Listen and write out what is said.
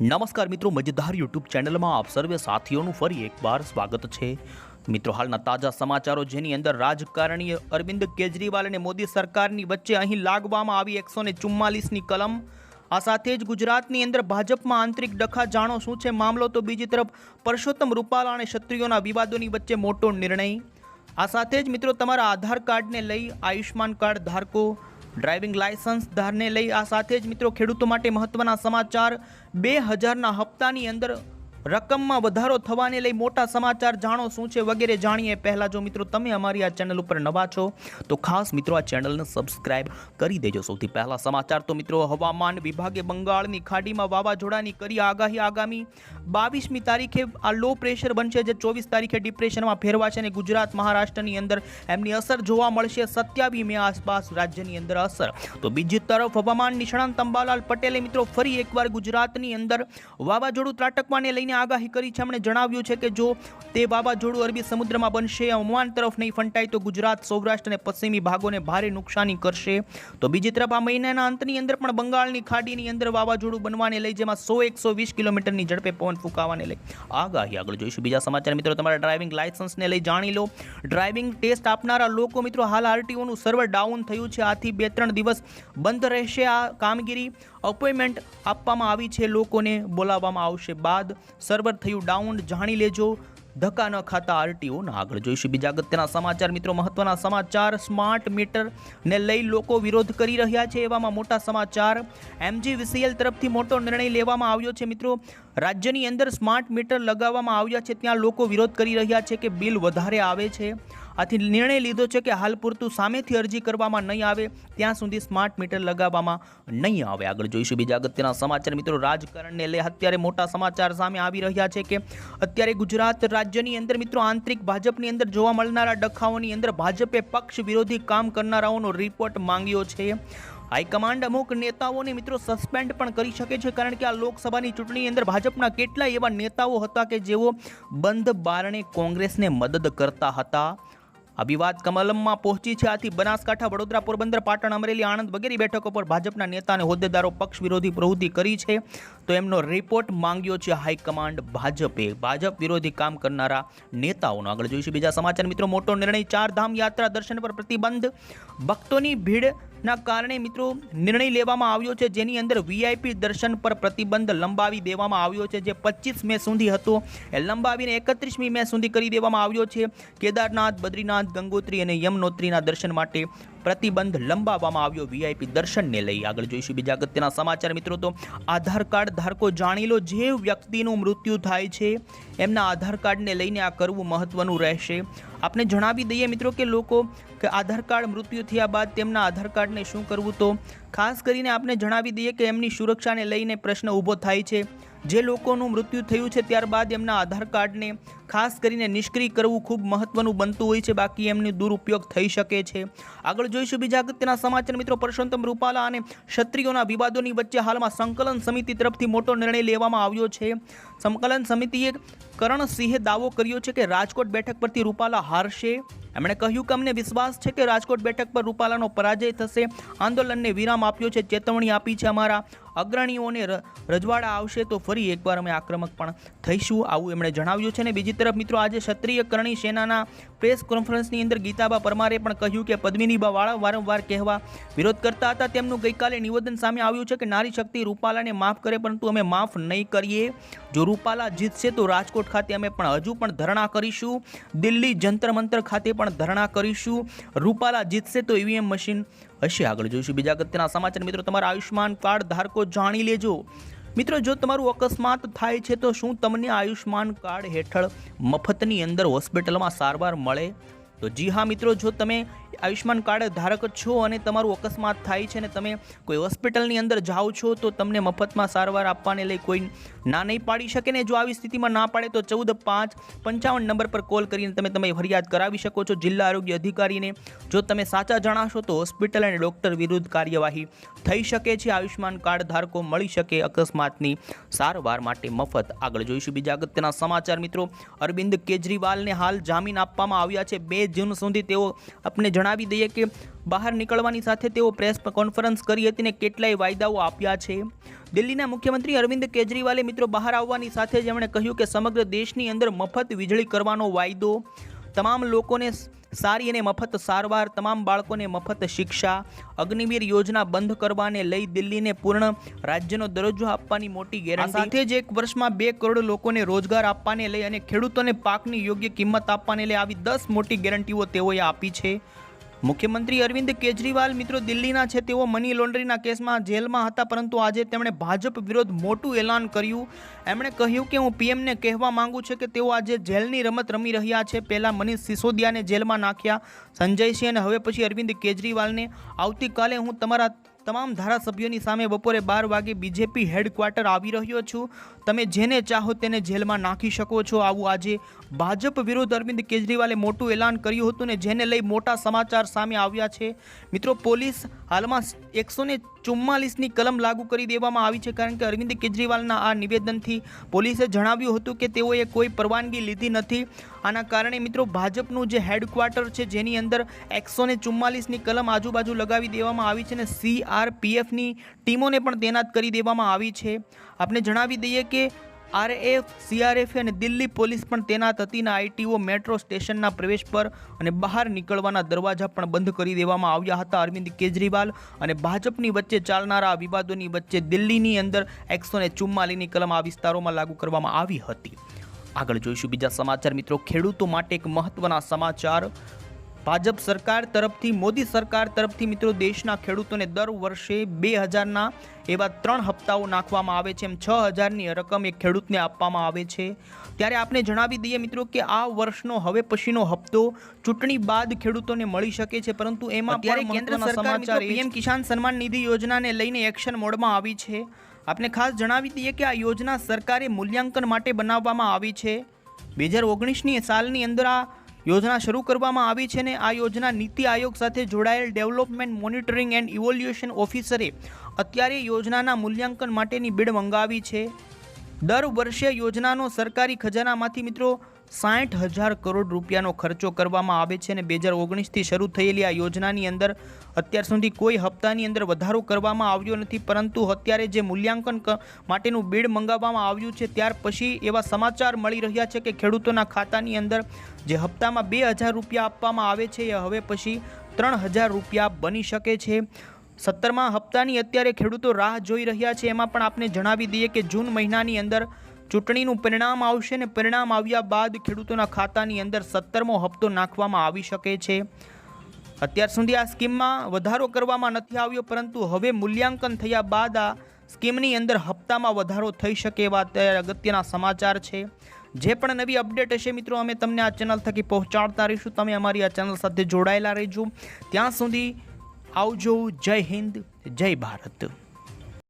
નમસ્કાર મિત્રો, મજેદાર યુટ્યુબ ચેનલમાં આપ સર્વે સાથીઓનું ફરી એકવાર સ્વાગત છે। મિત્રો, હાલના તાજા સમાચારો જેની અંદર રાજકારણી અરવિંદ કેજરીવાલ અને મોદી સરકારની વચ્ચે અહીં લાગવામાં આવી 144ની કલમ। આ સાથે જ ગુજરાતની અંદર ભાજપમાં આંતરિક ડખા, જાણો શું છે મામલો। તો બીજી તરફ પરસોત્તમ રૂપાલા અને ક્ષત્રિયોના વિવાદોની વચ્ચે મોટો નિર્ણય। આ સાથે જ મિત્રો તમારા આધાર કાર્ડને લઈ આયુષ્માન કાર્ડ ધારકો, ડ્રાઇવિંગ લાયસન્સ ધારને લઈ આ સાથે જ મિત્રો ખેડૂતો માટે મહત્વના સમાચાર। 2000ના હપ્તાની અંદર રકમમાં વધારો થવાને લઈ મોટા સમાચાર, જાણો શું છે વગેરે જાણીએ। પહેલા જો મિત્રો તમે અમારી આ ચેનલ ઉપર નવા છો તો ખાસ મિત્રો આ ચેનલને સબસ્ક્રાઇબ કરી દેજો। સૌથી પહેલા સમાચાર તો મિત્રો હવામાન વિભાગે બંગાળની ખાડીમાં વાવાઝોડાની કરી આગાહી। આગામી 22મી તારીખે આ લો પ્રેશર બનશે, જે 24 તારીખે ડિપ્રેશનમાં ફેરવાશે અને ગુજરાત મહારાષ્ટ્રની અંદર એમની અસર જોવા મળશે। 27 મે આસપાસ રાજ્યની અંદર અસર। તો બીજી તરફ હવામાન નિષ્ણાંત અંબાલાલ પટેલે મિત્રો ફરી એકવાર ગુજરાતની અંદર વાવાઝોડું ત્રાટકવાને લઈને આગાહી કરી છે। એમણે જણાવ્યું છે કે જો તે વાવાઝોડું અરબી સમુદ્રમાં બનશે, ઓમાન તરફ નહીં ફંટાય તો ગુજરાત, સૌરાષ્ટ્ર અને પશ્ચિમી ભાગોને ભારે નુકસાની કરશે। તો બીજી તરફ આ મહિનાના અંતની અંદર પણ બંગાળની ખાડીની અંદર વાવાઝોડું બનવાને લઈ, જેમાં 100-120 કિલોમીટરની ઝડપે પવન ફૂંકાવાને લઈ આગાહી। આગળ જોઈશું બીજા સમાચાર મિત્રો, તમારા ડ્રાઇવિંગ લાયસન્સને લઈ જાણી લો। ડ્રાઇવિંગ ટેસ્ટ આપનારા લોકો મિત્રો, હાલ આરટીઓનું સર્વર ડાઉન થયું છે। આથી 2-3 દિવસ બંધ રહેશે આ કામગીરી। અપોઇન્ટમેન્ટ આપવામાં આવી છે, લોકોને બોલાવવામાં આવશે બાદ સર્વર થયું ડાઉન, જાણી લેજો। ધક્કા ન ખાતા આરટીઓના। આગળ જોઈશું બીજા અગત્યના સમાચાર મિત્રો, મહત્વના સમાચાર। સ્માર્ટ મીટરને લઈ લોકો વિરોધ કરી રહ્યા છે, એવામાં મોટા સમાચાર। MGVCL તરફથી મોટો નિર્ણય લેવામાં આવ્યો છે મિત્રો। રાજ્યની અંદર સ્માર્ટ મીટર લગાવવામાં આવ્યા છે, ત્યાં લોકો વિરોધ કરી રહ્યા છે કે બિલ વધારે આવે છે। આથી નિર્ણય લીધો છે કે હાલ પૂરતું સામેથી અરજી કરવામાં નહીં આવે ત્યાં સુધી સ્માર્ટ મીટર લગાવવામાં નહીં આવે। આગળ જોઈશું બીજા અગત્યના સમાચાર મિત્રો, રાજકારણને લઈ અત્યારે મોટા સમાચાર સામે આવી રહ્યા છે કે અત્યારે ગુજરાત રાજ્યની અંદર મિત્રો આંતરિક ભાજપની અંદર જોવા મળનારા ડખાઓની અંદર ભાજપે પક્ષ વિરોધી કામ કરનારાઓનો રિપોર્ટ માંગ્યો છે। હાઈકમાન્ડ અમુક નેતાઓને મિત્રો સસ્પેન્ડ પણ કરી શકે છે, કારણ કે આ લોકસભાની ચૂંટણીની અંદર ભાજપના કેટલાય એવા નેતાઓ હતા કે જેઓ બંધ બારણે કોંગ્રેસને મદદ કરતા હતા। આ વિવાદ કમલમમાં પહોંચી છે। આથી બનાસકાંઠા, વડોદરા, પોરબંદર, પાટણ, અમરેલી, આણંદ વગેરે બેઠકો પર ભાજપના નેતા અને હોદ્દેદારો પક્ષ વિરોધી પ્રવૃત્તિ કરી છે, તો એમનો રિપોર્ટ માંગ્યો છે હાઈકમાન્ડ ભાજપે, ભાજપ વિરોધી કામ કરનારા નેતાઓનો। આગળ જોઈશું બીજા સમાચાર મિત્રો, મોટો નિર્ણય। 4 ધામ યાત્રા દર્શન પર પ્રતિબંધ, ભક્તોની ભીડના કારણે મિત્રો નિર્ણય લેવામાં આવ્યો છે, જેની અંદર VIP દર્શન પર પ્રતિબંધ લંબાવી દેવામાં આવ્યો છે, જે 25 મે સુધી હતો એ લંબાવીને 31મી મે સુધી કરી દેવામાં આવ્યો છે। કેદારનાથ, બદ્રીનાથ, ગંગોત્રી અને યમનોત્રીના દર્શન માટે પ્રતિબંધ લંબાવવામાં આવ્યો VIP દર્શનને લઈ। આગળ જોઈશું બીજા અગત્યના સમાચાર મિત્રો, તો આધાર કાર્ડ ધારકો જાણી લો। જે વ્યક્તિનું મૃત્યુ થાય છે એમના આધાર કાર્ડને લઈને આ કરવું મહત્વનું રહેશે। આપણે જણાવી દઈએ મિત્રો કે લોકો કે આધાર કાર્ડ મૃત્યુ થયા બાદ તેમના આધાર કાર્ડને શું કરવું, તો ખાસ કરીને આપણે જણાવી દઈએ કે એમની સુરક્ષાને લઈને પ્રશ્ન ઊભો થાય છે। જે લોકોનું મૃત્યુ થયું છે ત્યારબાદ એમના આધાર કાર્ડને ખાસ કરીને નિષ્ક્રિય કરવું ખૂબ મહત્વનું બનતું હોય છે, બાકી એમનો દુરુપયોગ થઈ શકે છે। આગળ જોઈશું બીજા અગત્યના સમાચાર મિત્રો, પરસોત્તમ રૂપાલા અને ક્ષત્રિયોના વિવાદોની વચ્ચે હાલમાં સંકલન સમિતિ તરફથી મોટો નિર્ણય લેવામાં આવ્યો છે। સંકલન સમિતિએ કરણસિંહે દાવો કર્યો છે કે રાજકોટ બેઠક પરથી રૂપાલા હારશે। એમણે કહ્યું કે અમને વિશ્વાસ છે કે રાજકોટ બેઠક પર રૂપાલાનો પરાજય થશે। આંદોલનને વિરામ આપ્યો છે, ચેતવણી આપી છે, અમારા અગ્રણીઓને રજવાડા આવશે તો ફરી એકવાર અમે આક્રમક પણ થઈશું, આવું એમણે જણાવ્યું છે। અને બીજી તરફ મિત્રો આજે ક્ષત્રિય કરણી સેનાના પ્રેસ કોન્ફરન્સની અંદર ગીતાબા પરમારે પણ કહ્યું કે પદ્મિનીબા વારંવાર કહેવા વિરોધ કરતા હતા, તેમનું ગઈકાલે નિવેદન સામે આવ્યું છે કે નારી શક્તિ રૂપાલાને માફ કરે, પરંતુ અમે માફ નહીં કરીએ। જો રૂપાલા જીતશે તો રાજકોટ ખાતે અમે પણ હજુ પણ ધરણા કરીશું, દિલ્હી જંતર મંતર ખાતે પણ ધરણા કરીશું। રૂપાલા જીતશે તો EVM મશીન હશે। આગળ જોઈશું બીજા અગત્યના સમાચાર મિત્રો, તમારા આયુષ્માન કાર્ડ ધારકો જાણી લેજો। મિત્રો, જો તમારું અકસ્માત થાય છે તો શું તમને આયુષ્માન કાર્ડ હેઠળ મફતની અંદર હોસ્પિટલમાં સારવાર મળે? તો જી હા મિત્રો, જો તમે આયુષ્માન કાર્ડ ધારક છો અને તમારું અકસ્માત થાય છે અને તમે કોઈ હોસ્પિટલની અંદર જાઓ છો તો તમને મફતમાં સારવાર આપવાને લઈ કોઈ ના નહીં પાડી શકે ને। જો આવી સ્થિતિમાં ના પાડે તો 14-555 નંબર પર કોલ કરીને તમે ફરિયાદ કરાવી શકો છો જિલ્લા આરોગ્ય અધિકારીને। જો તમે સાચા જણાશો તો હોસ્પિટલ અને ડૉક્ટર વિરુદ્ધ કાર્યવાહી થઈ શકે છે। આયુષ્માન કાર્ડ ધારકો મળી શકે અકસ્માતની સારવાર માટે મફત। આગળ જોઈશું બીજા અગત્યના સમાચાર મિત્રો, અરવિંદ કેજરીવાલને હાલ જામીન આપવામાં આવ્યા છે। 2 જૂન સુધી તેઓ આપણે જણાવી દઈએ કે બહાર નીકળવાની સાથે તેઓ પ્રેસ કોન્ફરન્સ કરી હતી અને કેટલાય વાયદાઓ આપ્યા છે. દિલ્હીના મુખ્યમંત્રી અરવિંદ કેજરીવાલે મિત્રો બહાર આવવાની સાથે જ એમણે કહ્યું કે સમગ્ર દેશની અંદર મફત વીજળી કરવાનો વાયદો, તમામ લોકોને સારી અને મફત સારવાર, તમામ બાળકોને મફત શિક્ષા, અગ્નિવીર યોજના બંધ કરવાને લઈ દિલ્હીને પૂર્ણ રાજ્યનો દરજ્જો આપવાની મોટી ગેરંટી, સાથે જ એક વર્ષમાં 2 કરોડ લોકોને રોજગાર આપવાને લઈ અને ખેડૂતોને પાકની યોગ્ય કિંમત આપવાને લઈ આવી 10 મોટી ગેરંટીઓ તેઓએ આપી છે. મુખ્યમંત્રી અરવિંદ કેજરીવાલ મિત્રો દિલ્હીના છે. તેઓ મની લોન્ડરિંગના કેસમાં જેલમાં હતા, પરંતુ આજે તેમણે ભાજપ વિરુદ્ધ મોટું એલાન કર્યું. એમણે કહ્યું કે હું પીએમને કહેવા માંગુ છું કે તેઓ આજે જેલની રમત રમી રહ્યા છે. પહેલા મનીષ સિસોદિયાને જેલમાં નાખ્યા, સંજય સિંહ, અને હવે પછી અરવિંદ કેજરીવાલને. આવતીકાલે હું તમારા તમામ ધારાસભ્યોની સામે બપોરે 12 વાગે બીજેપી હેડક્વાર્ટર આવી રહ્યો છું. તમે જેને ચાહો તેને જેલમાં નાખી શકો છો. આવું આજે ભાજપ વિરુદ્ધ અરવિંદ કેજરીવાલે મોટું એલાન કર્યું હતું ને જેને લઈ મોટા સમાચાર સામે આવ્યા છે. મિત્રો, પોલીસ હાલમાં 144ની કલમ લાગુ કરી દેવામાં આવી છે, કારણ કે અરવિંદ કેજરીવાલના આ નિવેદનથી પોલીસે જણાવ્યું હતું કે તેઓએ કોઈ પરવાનગી લીધી નથી. આના કારણે મિત્રો ભાજપનું જે હેડક્વાર્ટર છે જેની અંદર 144ની કલમ આજુબાજુ લગાવી દેવામાં આવી છે અને CRPFની ટીમોને પણ તૈનાત કરી દેવામાં આવી છે. આપણે જણાવી દઈએ કે RF, CRF અને દિલ્હી પોલીસ પણ તૈનાત હતી અને ITO મેટ્રો સ્ટેશનના પ્રવેશ પર અને બહાર નીકળવાના દરવાજા પણ બંધ કરી દેવામાં આવ્યા હતા. અરવિંદ કેજરીવાલ અને ભાજપની વચ્ચે ચાલનારા વિવાદોની વચ્ચે દિલ્હીની અંદર 144ની કલમ આ વિસ્તારોમાં લાગુ કરવામાં આવી હતી. આગળ જોઈશું બીજા સમાચાર. મિત્રો, ખેડૂતો માટે એક મહત્વના સમાચાર. ભાજપ સરકાર તરફથી, મોદી સરકાર તરફથી મિત્રો દેશના ખેડૂતોને દર વર્ષે 2000ના એવા 3 હપ્તાઓ નાખવામાં આવે છે. એમ 6000ની રકમ એક ખેડૂતને આપવામાં આવે છે. ત્યારે આપણે જણાવી દઈએ મિત્રો કે આ વર્ષનો હવે પછીનો હપ્તો ચૂંટણી બાદ ખેડૂતોને મળી શકે છે, પરંતુ એમાં અત્યારે કેન્દ્ર સરકાર PM કિસાન સન્માન નિધિ યોજનાને લઈને એક્શન મોડમાં આવી છે. આપણે ખાસ જણાવી દઈએ કે આ યોજના સરકારે મૂલ્યાંકન માટે બનાવવામાં આવી છે. 2019ની સાલની અંદર આ યોજના શરૂ કરવામાં આવી છે ને આ યોજના નીતિ આયોગ સાથે જોડાયેલ ડેવલપમેન્ટ મોનિટરિંગ એન્ડ ઇવોલ્યુશન ઓફિસરે અત્યારે યોજનાના મૂલ્યાંકન માટેની બિડ મંગાવી છે. દર વર્ષે યોજનાનો સરકારી ખજાનામાંથી મિત્રો 60,000 કરોડ રૂપિયાનો ખર્ચો કરવામાં આવે છે અને 2019થી શરૂ થયેલી આ યોજનાની અંદર અત્યાર સુધી કોઈ હપ્તાની અંદર વધારો કરવામાં આવ્યો નથી, પરંતુ અત્યારે જે મૂલ્યાંકન માટેનું બિડ મંગાવવામાં આવ્યું છે ત્યાર પછી એવા સમાચાર મળી રહ્યા છે કે ખેડૂતોના ખાતાની અંદર જે હપ્તામાં 2,000 રૂપિયા આપવામાં આવે છે એ હવે પછી 3,000 રૂપિયા બની શકે છે. 17મા હપ્તાની અત્યારે ખેડૂતો રાહ જોઈ રહ્યા છે. એમાં પણ આપણે જણાવી દઈએ કે જૂન મહિનાની અંદર ચૂંટણીનું પરિણામ આવશે ને પરિણામ આવ્યા બાદ ખેડૂતોના ખાતાની અંદર 17મો હપ્તો નાખવામાં આવી શકે છે. અત્યાર સુધી આ સ્કીમમાં વધારો કરવામાં નથી આવ્યો, પરંતુ હવે મૂલ્યાંકન થયા બાદ આ સ્કીમની અંદર હપ્તામાં વધારો થઈ શકે એવા અત્યારે અગત્યના સમાચાર છે. જે પણ નવી અપડેટ હશે મિત્રો અમે તમને આ ચેનલ થકી પહોંચાડતા રહીશું. તમે અમારી આ ચેનલ સાથે જોડાયેલા રહેજો. ત્યાં સુધી આવજો. જય હિન્દ, જય ભારત.